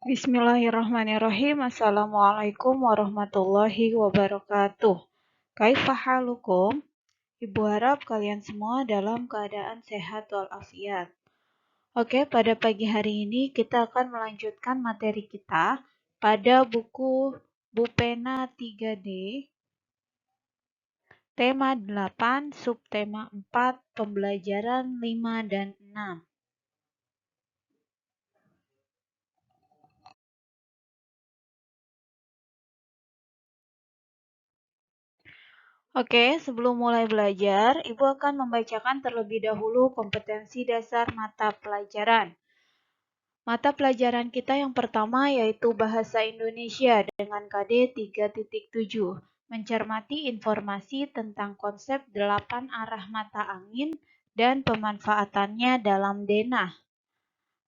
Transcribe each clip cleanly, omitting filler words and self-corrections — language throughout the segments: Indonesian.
Bismillahirrahmanirrahim. Assalamualaikum warahmatullahi wabarakatuh. Kaifa halukum? Ibu harap kalian semua dalam keadaan sehat walafiat. Oke, pada pagi hari ini kita akan melanjutkan materi kita pada buku Bupena 3D, tema 8, subtema 4, pembelajaran 5 dan 6. Oke, sebelum mulai belajar, Ibu akan membacakan terlebih dahulu kompetensi dasar mata pelajaran. Mata pelajaran kita yang pertama yaitu Bahasa Indonesia dengan KD 3.7. Mencermati informasi tentang konsep 8 arah mata angin dan pemanfaatannya dalam denah.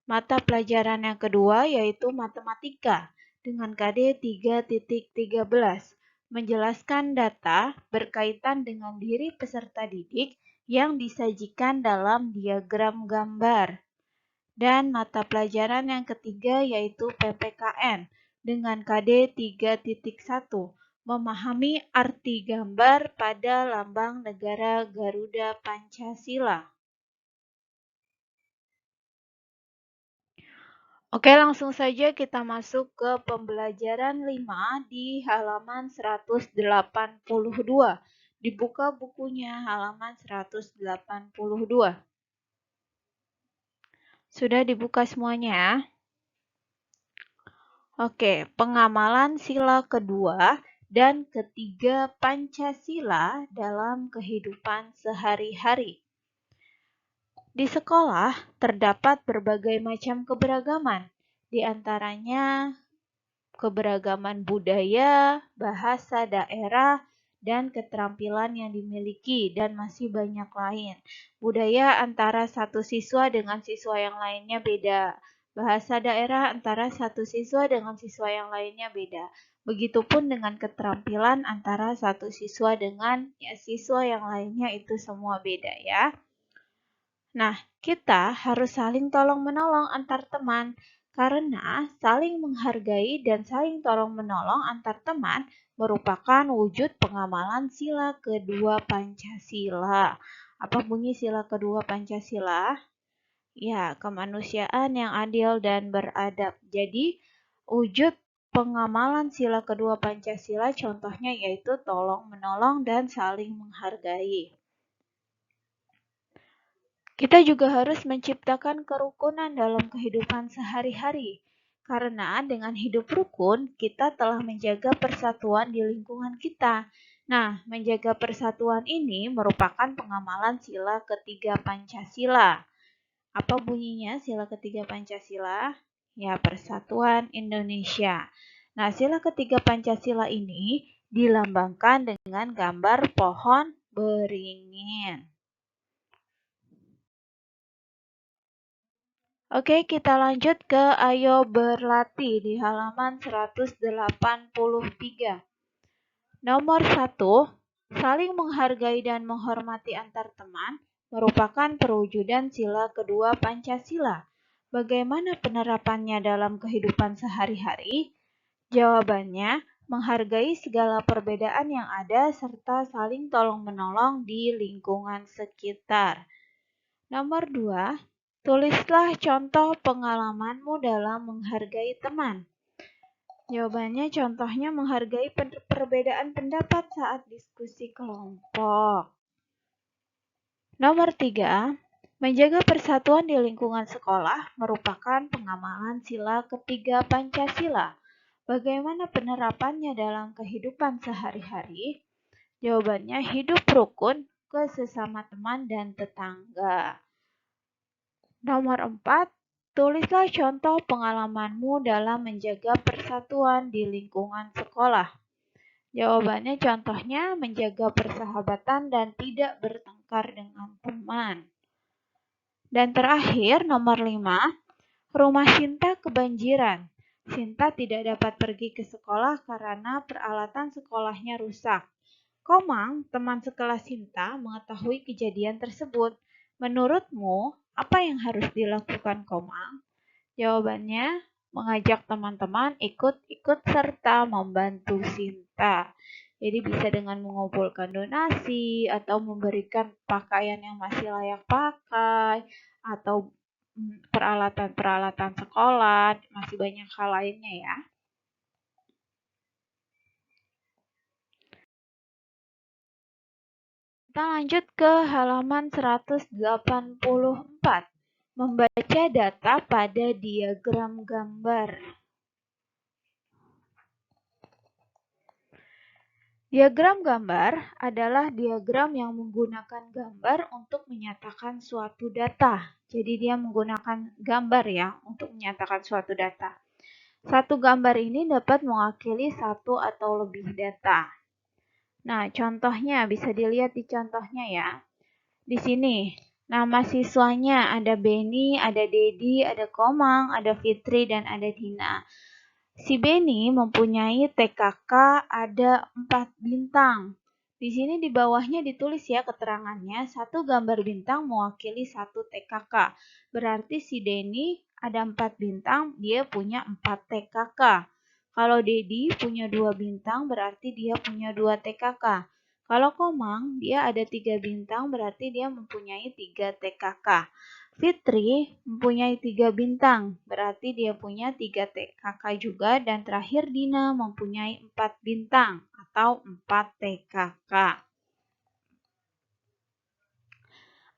Mata pelajaran yang kedua yaitu Matematika dengan KD 3.13. Menjelaskan data berkaitan dengan diri peserta didik yang disajikan dalam diagram gambar. Dan mata pelajaran yang ketiga yaitu PPKN dengan KD 3.1. Memahami arti gambar pada lambang negara Garuda Pancasila. Oke, langsung saja kita masuk ke pembelajaran 5 di halaman 182. Dibuka bukunya halaman 182. Sudah dibuka semuanya? Oke, pengamalan sila kedua dan ketiga Pancasila dalam kehidupan sehari-hari. Di sekolah terdapat berbagai macam keberagaman, di antaranya keberagaman budaya, bahasa daerah, dan keterampilan yang dimiliki, dan masih banyak lain. Budaya antara satu siswa dengan siswa yang lainnya beda. Bahasa daerah antara satu siswa dengan siswa yang lainnya beda. Begitupun dengan keterampilan antara satu siswa dengan siswa yang lainnya itu semua beda ya. Nah, kita harus saling tolong-menolong antar teman karena saling menghargai dan saling tolong-menolong antar teman merupakan wujud pengamalan sila kedua Pancasila. Apa bunyi sila kedua Pancasila? Ya, kemanusiaan yang adil dan beradab. Jadi, wujud pengamalan sila kedua Pancasila contohnya yaitu tolong-menolong dan saling menghargai. Kita juga harus menciptakan kerukunan dalam kehidupan sehari-hari. Karena dengan hidup rukun, kita telah menjaga persatuan di lingkungan kita. Nah, menjaga persatuan ini merupakan pengamalan sila ketiga Pancasila. Apa bunyinya sila ketiga Pancasila? Ya, Persatuan Indonesia. Nah, sila ketiga Pancasila ini dilambangkan dengan gambar pohon beringin. Oke, kita lanjut ke Ayo Berlatih di halaman 183. Nomor 1, saling menghargai dan menghormati antar teman merupakan perwujudan sila kedua Pancasila. Bagaimana penerapannya dalam kehidupan sehari-hari? Jawabannya, menghargai segala perbedaan yang ada serta saling tolong-menolong di lingkungan sekitar. Nomor 2, tulislah contoh pengalamanmu dalam menghargai teman. Jawabannya contohnya menghargai perbedaan pendapat saat diskusi kelompok. Nomor 3, menjaga persatuan di lingkungan sekolah merupakan pengamalan sila ketiga Pancasila. Bagaimana penerapannya dalam kehidupan sehari-hari? Jawabannya hidup rukun ke sesama teman dan tetangga. Nomor 4, tulislah contoh pengalamanmu dalam menjaga persatuan di lingkungan sekolah. Jawabannya contohnya menjaga persahabatan dan tidak bertengkar dengan teman. Dan terakhir, nomor 5, rumah Sinta kebanjiran. Sinta tidak dapat pergi ke sekolah karena peralatan sekolahnya rusak. Komang, teman sekelas Sinta, mengetahui kejadian tersebut. Menurutmu, apa yang harus dilakukan Komang? Jawabannya, mengajak teman-teman ikut serta membantu Sinta. Jadi bisa dengan mengumpulkan donasi atau memberikan pakaian yang masih layak pakai atau peralatan-peralatan sekolah, masih banyak hal lainnya ya. Kita lanjut ke halaman 184. Membaca data pada diagram gambar. Diagram gambar adalah diagram yang menggunakan gambar untuk menyatakan suatu data. Jadi dia menggunakan gambar ya untuk menyatakan suatu data. Satu gambar ini dapat mewakili satu atau lebih data. Nah, contohnya bisa dilihat di contohnya ya. Di sini, nama siswanya ada Beni, ada Dedi, ada Komang, ada Fitri, dan ada Dina. Si Beni mempunyai TKK ada 4 bintang. Di sini di bawahnya ditulis ya keterangannya, satu gambar bintang mewakili satu TKK. Berarti si Deni ada 4 bintang, dia punya 4 TKK. Kalau Dedi punya 2 bintang, berarti dia punya 2 TKK. Kalau Komang, dia ada 3 bintang, berarti dia mempunyai 3 TKK. Fitri mempunyai 3 bintang, berarti dia punya 3 TKK juga. Dan terakhir Dina mempunyai 4 bintang atau 4 TKK.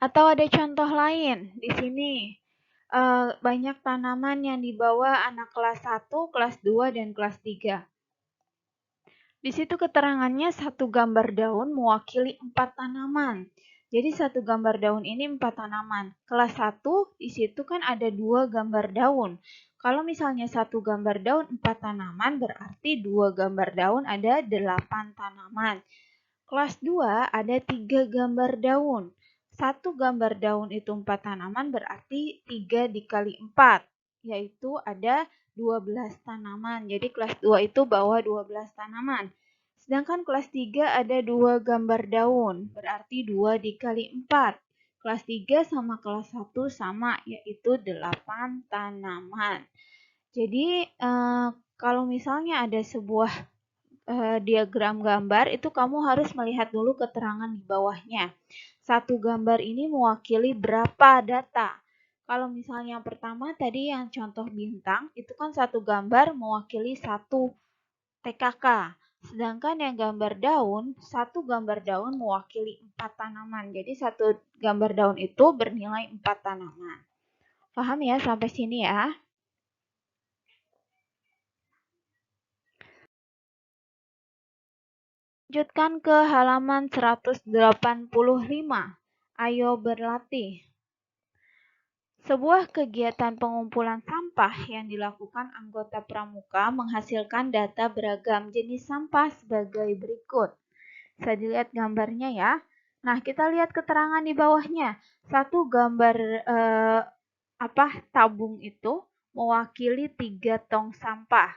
Atau ada contoh lain, di sini banyak tanaman yang dibawa anak kelas 1, kelas 2, dan kelas 3. Di situ keterangannya satu gambar daun mewakili 4 tanaman. Jadi satu gambar daun ini 4 tanaman. Kelas 1 di situ kan ada 2 gambar daun. Kalau misalnya satu gambar daun 4 tanaman, berarti 2 gambar daun ada 8 tanaman. Kelas 2 ada 3 gambar daun. Satu gambar daun itu 4 tanaman, berarti 3 dikali 4, yaitu ada 12 tanaman. Jadi kelas 2 itu bawa 12 tanaman. Sedangkan kelas 3 ada 2 gambar daun, berarti 2 dikali 4. Kelas 3 sama kelas 1 sama, yaitu 8 tanaman. Jadi kalau misalnya ada sebuah diagram gambar, itu kamu harus melihat dulu keterangan di bawahnya. Satu gambar ini mewakili berapa data. Kalau misalnya yang pertama tadi yang contoh bintang, itu kan satu gambar mewakili satu TKK. Sedangkan yang gambar daun, satu gambar daun mewakili 4 tanaman. Jadi satu gambar daun itu bernilai 4 tanaman. Paham ya sampai sini ya? Lanjutkan ke halaman 185. Ayo berlatih. Sebuah kegiatan pengumpulan sampah yang dilakukan anggota pramuka menghasilkan data beragam jenis sampah sebagai berikut. Bisa dilihat gambarnya ya. Nah, kita lihat keterangan di bawahnya. Satu gambar tabung itu mewakili 3 tong sampah.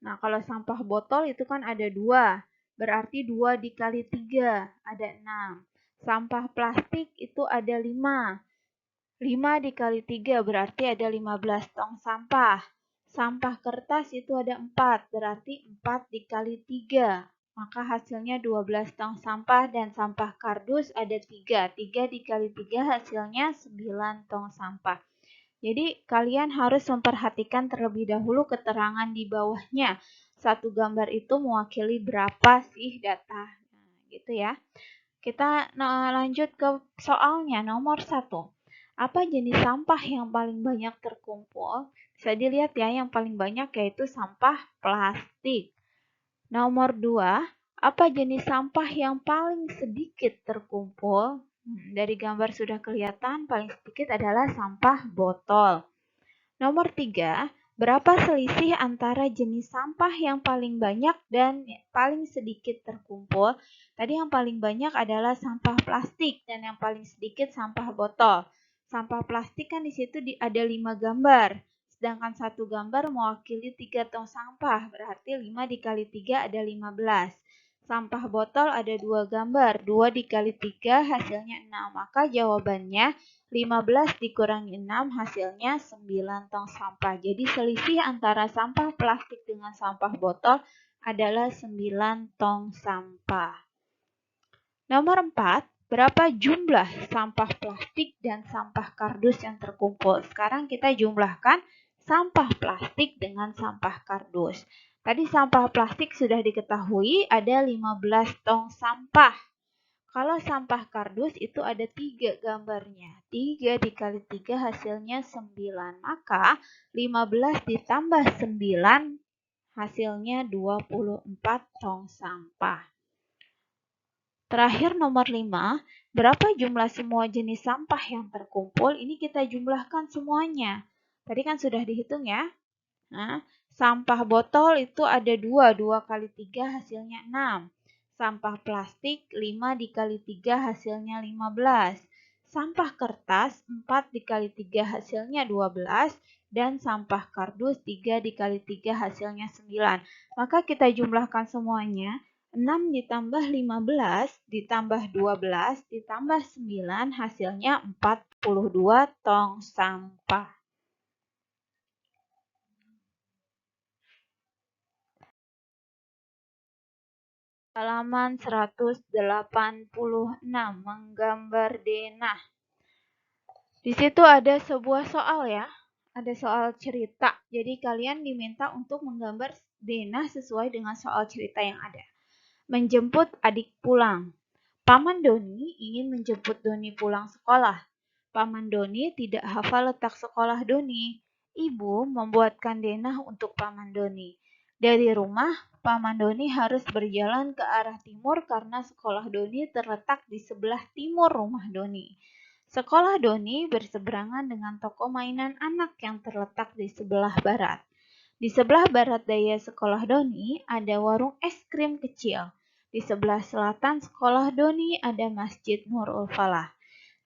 Nah, kalau sampah botol itu kan ada 2. Berarti 2 dikali 3 ada 6. Sampah plastik itu ada 5. 5 dikali 3 berarti ada 15 tong sampah. Sampah kertas itu ada 4, berarti 4 dikali 3. Maka hasilnya 12 tong sampah, dan sampah kardus ada 3. 3 dikali 3 hasilnya 9 tong sampah. Jadi kalian harus memperhatikan terlebih dahulu keterangan di bawahnya. Satu gambar itu mewakili berapa sih data. Nah, gitu ya. Kita lanjut ke soalnya nomor 1. Apa jenis sampah yang paling banyak terkumpul? Bisa dilihat ya, yang paling banyak yaitu sampah plastik. Nomor 2, apa jenis sampah yang paling sedikit terkumpul? Dari gambar sudah kelihatan, paling sedikit adalah sampah botol. Nomor 3, berapa selisih antara jenis sampah yang paling banyak dan paling sedikit terkumpul? Tadi yang paling banyak adalah sampah plastik dan yang paling sedikit sampah botol. Sampah plastik kan di situ ada 5 gambar, sedangkan satu gambar mewakili 3 tong sampah, berarti 5 dikali 3 ada 15. Sampah botol ada 2 gambar, 2 dikali 3 hasilnya 6. Maka jawabannya 15 dikurangi 6 hasilnya 9 tong sampah. Jadi selisih antara sampah plastik dengan sampah botol adalah 9 tong sampah. Nomor 4, berapa jumlah sampah plastik dan sampah kardus yang terkumpul? Sekarang kita jumlahkan sampah plastik dengan sampah kardus. Tadi sampah plastik sudah diketahui ada 15 tong sampah. Kalau sampah kardus itu ada 3 gambarnya. 3 dikali 3 hasilnya 9. Maka 15 ditambah 9 hasilnya 24 tong sampah. Terakhir nomor 5, berapa jumlah semua jenis sampah yang terkumpul? Ini kita jumlahkan semuanya. Tadi kan sudah dihitung ya. Nah, sampah botol itu ada 2, 2 kali 3 hasilnya 6. Sampah plastik 5 dikali 3 hasilnya 15. Sampah kertas 4 dikali 3 hasilnya 12. Dan sampah kardus 3 dikali 3 hasilnya 9. Maka kita jumlahkan semuanya. 6 ditambah 15 ditambah 12 ditambah 9 hasilnya 42 tong sampah. Halaman 186 menggambar denah. Di situ ada sebuah soal ya. Ada soal cerita. Jadi kalian diminta untuk menggambar denah sesuai dengan soal cerita yang ada. Menjemput adik pulang. Paman Doni ingin menjemput Doni pulang sekolah. Paman Doni tidak hafal letak sekolah Doni. Ibu membuatkan denah untuk Paman Doni. Dari rumah, Paman Doni harus berjalan ke arah timur karena sekolah Doni terletak di sebelah timur rumah Doni. Sekolah Doni berseberangan dengan toko mainan anak yang terletak di sebelah barat. Di sebelah barat daya sekolah Doni ada warung es krim kecil. Di sebelah selatan sekolah Doni ada Masjid Nurul Falah.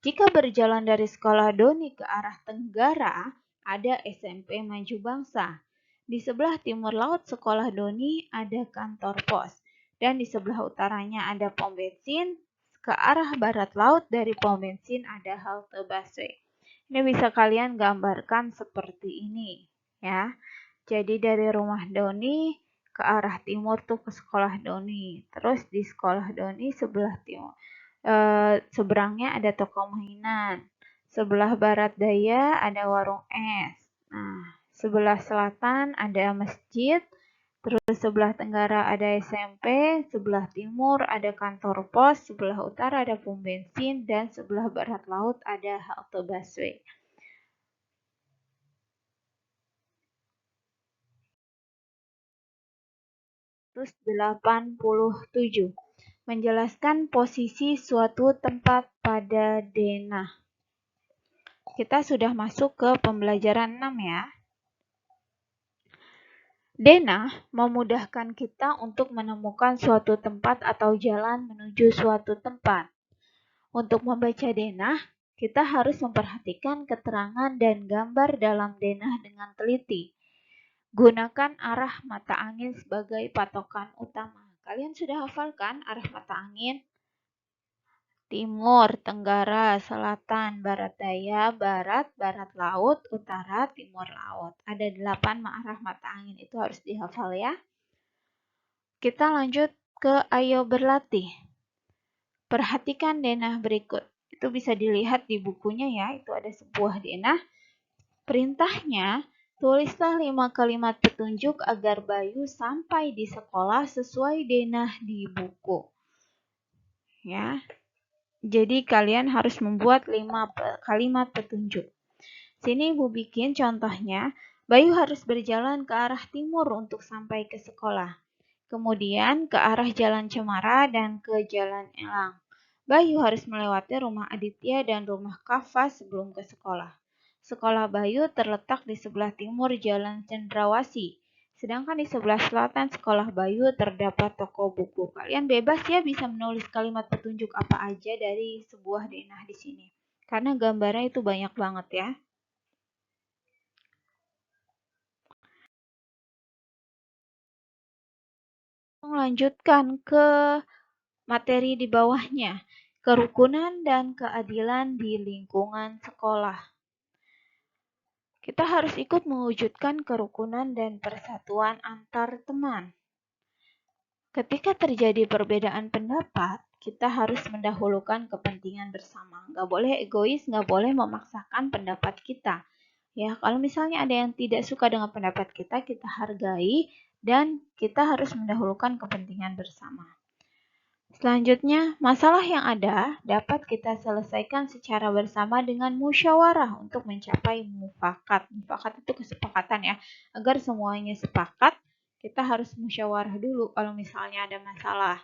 Jika berjalan dari sekolah Doni ke arah tenggara, ada SMP Maju Bangsa. Di sebelah timur laut sekolah Doni ada kantor pos. Dan di sebelah utaranya ada pom bensin. Ke arah barat laut dari pom bensin ada halte busway. Ini bisa kalian gambarkan seperti ini ya. Jadi dari rumah Doni ke arah timur tuh ke sekolah Doni. Terus di sekolah Doni sebelah timur. Seberangnya ada toko mainan. Sebelah barat daya ada warung es. Nah, sebelah selatan ada masjid. Terus sebelah tenggara ada SMP. Sebelah timur ada kantor pos. Sebelah utara ada pom bensin. Dan sebelah barat laut ada halte busway. 187. Menjelaskan posisi suatu tempat pada denah. Kita sudah masuk ke pembelajaran 6 ya. Denah memudahkan kita untuk menemukan suatu tempat atau jalan menuju suatu tempat. Untuk membaca denah, kita harus memperhatikan keterangan dan gambar dalam denah dengan teliti. Gunakan arah mata angin sebagai patokan utama. Kalian sudah hafalkan arah mata angin? Timur, tenggara, selatan, barat daya, barat, barat laut, utara, timur laut. Ada 8 arah mata angin, itu harus dihafal ya. Kita lanjut ke ayo berlatih. Perhatikan denah berikut. Itu bisa dilihat di bukunya ya, itu ada sebuah denah. Perintahnya, tulislah 5 kalimat petunjuk agar Bayu sampai di sekolah sesuai denah di buku. Ya. Jadi kalian harus membuat 5 kalimat petunjuk. Sini Ibu bikin contohnya, Bayu harus berjalan ke arah timur untuk sampai ke sekolah. Kemudian ke arah Jalan Cemara dan ke Jalan Elang. Bayu harus melewati rumah Aditya dan rumah Kafa sebelum ke sekolah. Sekolah Bayu terletak di sebelah timur Jalan Cendrawasih. Sedangkan di sebelah selatan sekolah Bayu terdapat toko buku. Kalian bebas ya bisa menulis kalimat petunjuk apa aja dari sebuah denah di sini. Karena gambarnya itu banyak banget ya. melanjutkan ke materi di bawahnya, kerukunan dan keadilan di lingkungan sekolah. Kita harus ikut mewujudkan kerukunan dan persatuan antar teman. Ketika terjadi perbedaan pendapat, kita harus mendahulukan kepentingan bersama. Nggak boleh egois, nggak boleh memaksakan pendapat kita. Ya, kalau misalnya ada yang tidak suka dengan pendapat kita hargai dan kita harus mendahulukan kepentingan bersama. Selanjutnya, masalah yang ada dapat kita selesaikan secara bersama dengan musyawarah untuk mencapai mufakat. Mufakat itu kesepakatan ya. Agar semuanya sepakat, kita harus musyawarah dulu kalau misalnya ada masalah.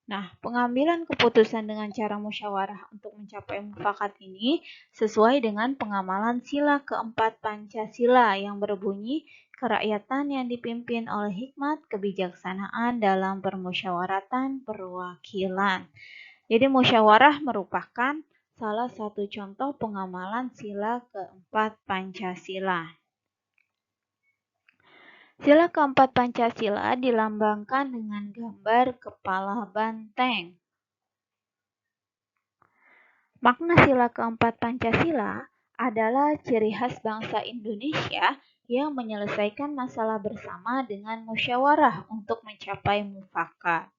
Nah, pengambilan keputusan dengan cara musyawarah untuk mencapai mufakat ini sesuai dengan pengamalan sila keempat Pancasila yang berbunyi kerakyatan yang dipimpin oleh hikmat kebijaksanaan dalam permusyawaratan perwakilan. Jadi musyawarah merupakan salah satu contoh pengamalan sila keempat Pancasila. Sila keempat Pancasila dilambangkan dengan gambar kepala banteng. Makna sila keempat Pancasila adalah ciri khas bangsa Indonesia yang menyelesaikan masalah bersama dengan musyawarah untuk mencapai mufakat.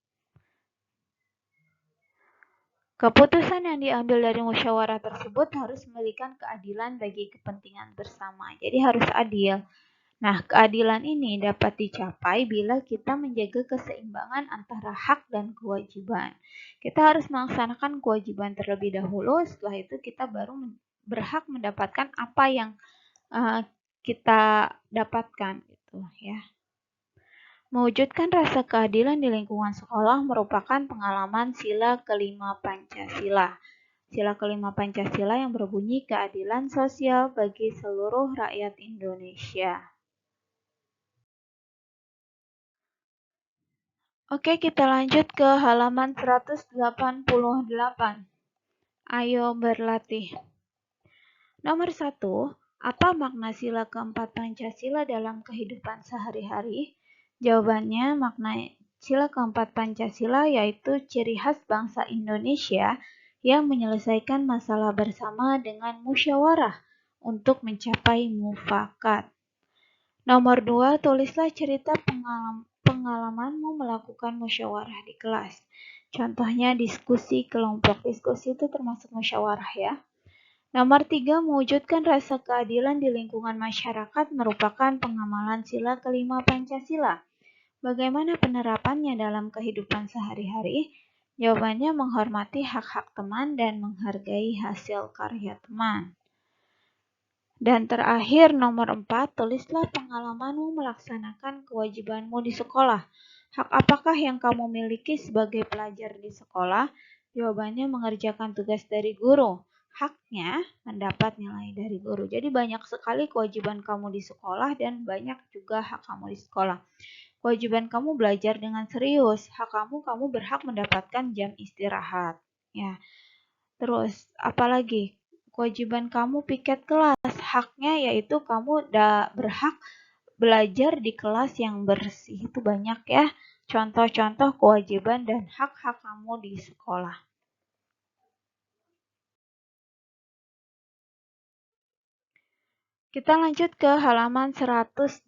Keputusan yang diambil dari musyawarah tersebut harus memberikan keadilan bagi kepentingan bersama. Jadi harus adil. Nah, keadilan ini dapat dicapai bila kita menjaga keseimbangan antara hak dan kewajiban. Kita harus melaksanakan kewajiban terlebih dahulu, setelah itu kita baru berhak mendapatkan apa yang kita dapatkan gitu ya. Mewujudkan rasa keadilan di lingkungan sekolah merupakan pengalaman sila kelima Pancasila. Sila kelima Pancasila yang berbunyi keadilan sosial bagi seluruh rakyat Indonesia. Oke, kita lanjut ke halaman 188. Ayo berlatih. Nomor 1, apa makna sila keempat Pancasila dalam kehidupan sehari-hari? Jawabannya, makna sila keempat Pancasila yaitu ciri khas bangsa Indonesia yang menyelesaikan masalah bersama dengan musyawarah untuk mencapai mufakat. Nomor 2, tulislah cerita pengalamanmu melakukan musyawarah di kelas. Contohnya diskusi kelompok. Diskusi itu termasuk musyawarah ya. Nomor 3, mewujudkan rasa keadilan di lingkungan masyarakat merupakan pengamalan sila kelima Pancasila. Bagaimana penerapannya dalam kehidupan sehari-hari? Jawabannya menghormati hak-hak teman dan menghargai hasil karya teman. Dan terakhir, nomor 4, tulislah pengalamanmu melaksanakan kewajibanmu di sekolah. Hak apakah yang kamu miliki sebagai pelajar di sekolah? Jawabannya mengerjakan tugas dari guru. Haknya mendapat nilai dari guru. Jadi banyak sekali kewajiban kamu di sekolah dan banyak juga hak kamu di sekolah. Kewajiban kamu belajar dengan serius. Hak kamu berhak mendapatkan jam istirahat. Ya. Terus, apalagi? Kewajiban kamu piket kelas. Haknya yaitu kamu berhak belajar di kelas yang bersih. Itu banyak ya contoh-contoh kewajiban dan hak-hak kamu di sekolah. Kita lanjut ke halaman 189.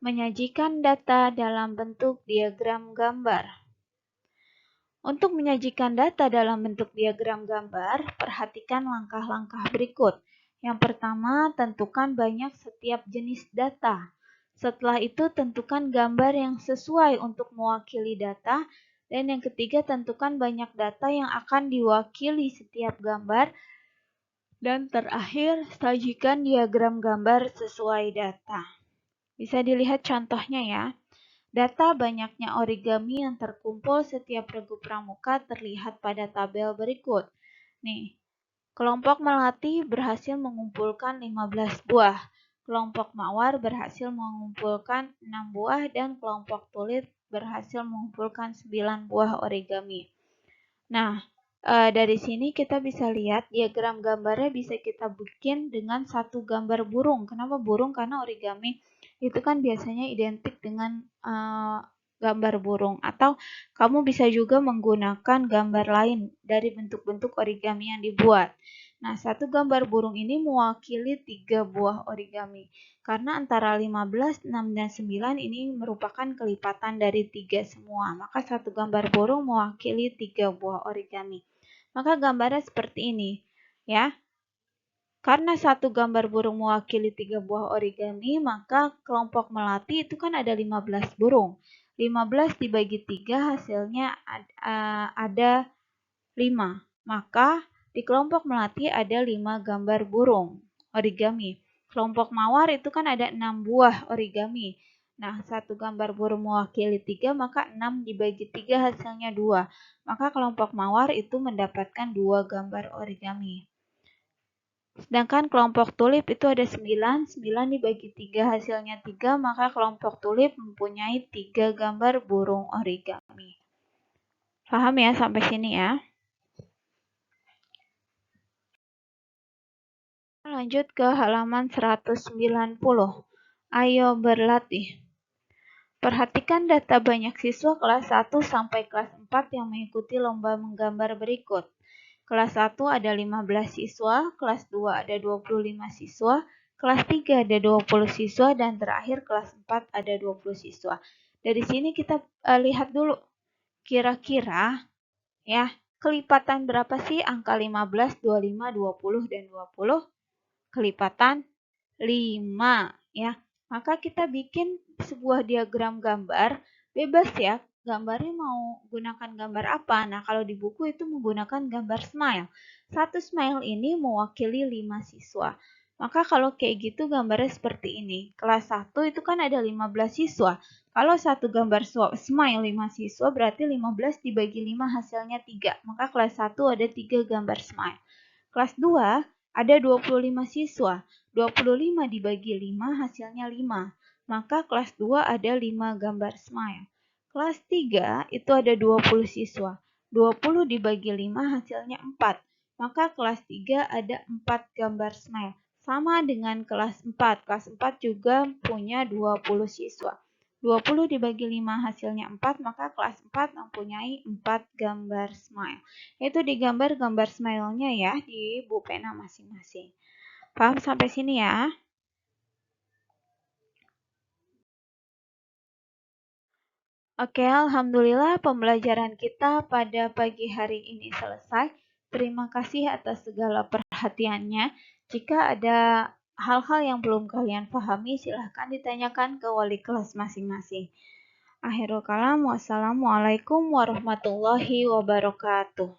Menyajikan data dalam bentuk diagram gambar. Untuk menyajikan data dalam bentuk diagram gambar, perhatikan langkah-langkah berikut. Yang pertama, tentukan banyak setiap jenis data. Setelah itu, tentukan gambar yang sesuai untuk mewakili data. Dan yang ketiga, tentukan banyak data yang akan diwakili setiap gambar. Dan terakhir, sajikan diagram gambar sesuai data. Bisa dilihat contohnya ya. Data banyaknya origami yang terkumpul setiap regu pramuka terlihat pada tabel berikut. Nih, kelompok melati berhasil mengumpulkan 15 buah. Kelompok mawar berhasil mengumpulkan 6 buah dan kelompok tulis berhasil mengumpulkan 9 buah origami. Nah, Dari sini kita bisa lihat diagram gambarnya bisa kita bikin dengan satu gambar burung. Kenapa burung? Karena origami itu kan biasanya identik dengan gambar burung. Atau kamu bisa juga menggunakan gambar lain dari bentuk-bentuk origami yang dibuat. Nah, satu gambar burung ini mewakili 3 buah origami. Karena antara 15, 6, dan 9 ini merupakan kelipatan dari 3 semua. Maka satu gambar burung mewakili 3 buah origami. Maka gambarnya seperti ini, ya. Karena satu gambar burung mewakili 3 buah origami, maka kelompok melati itu kan ada 15 burung. 15 dibagi 3 hasilnya ada 5. Maka di kelompok melati ada 5 gambar burung origami. Kelompok mawar itu kan ada 6 buah origami. Nah, satu gambar burung mewakili 3, maka 6 dibagi 3 hasilnya 2. Maka kelompok mawar itu mendapatkan 2 gambar origami. Sedangkan kelompok tulip itu ada 9, 9 dibagi 3 hasilnya 3, maka kelompok tulip mempunyai 3 gambar burung origami. Paham ya sampai sini ya? Lanjut ke halaman 190. Ayo berlatih. Perhatikan data banyak siswa kelas 1 sampai kelas 4 yang mengikuti lomba menggambar berikut. Kelas 1 ada 15 siswa, kelas 2 ada 25 siswa, kelas 3 ada 20 siswa, dan terakhir kelas 4 ada 20 siswa. Dari sini kita lihat dulu kira-kira ya, kelipatan berapa sih angka 15, 25, 20, dan 20? Kelipatan 5 ya. Maka kita bikin sebuah diagram gambar, bebas ya. Gambarnya mau gunakan gambar apa? Nah, kalau di buku itu menggunakan gambar smile. Satu smile ini mewakili 5 siswa. Maka kalau kayak gitu gambarnya seperti ini. Kelas 1 itu kan ada 15 siswa. Kalau satu gambar smile 5 siswa berarti 15 dibagi 5 hasilnya 3. Maka kelas 1 ada 3 gambar smile. Kelas 2 ada 25 siswa. 25 dibagi 5 hasilnya 5. Maka kelas 2 ada 5 gambar smile. Kelas 3 itu ada 20 siswa. 20 dibagi 5 hasilnya 4. Maka kelas 3 ada 4 gambar smile. Sama dengan kelas 4. Kelas 4 juga punya 20 siswa. 20 dibagi 5 hasilnya 4, maka kelas 4 mempunyai 4 gambar smile. Itu digambar gambar smile-nya ya di buku pena masing-masing. Paham sampai sini ya? Oke, alhamdulillah pembelajaran kita pada pagi hari ini selesai. Terima kasih atas segala perhatiannya. Jika ada hal-hal yang belum kalian pahami, silahkan ditanyakan ke wali kelas masing-masing. Akhirul kalam, wassalamualaikum warahmatullahi wabarakatuh.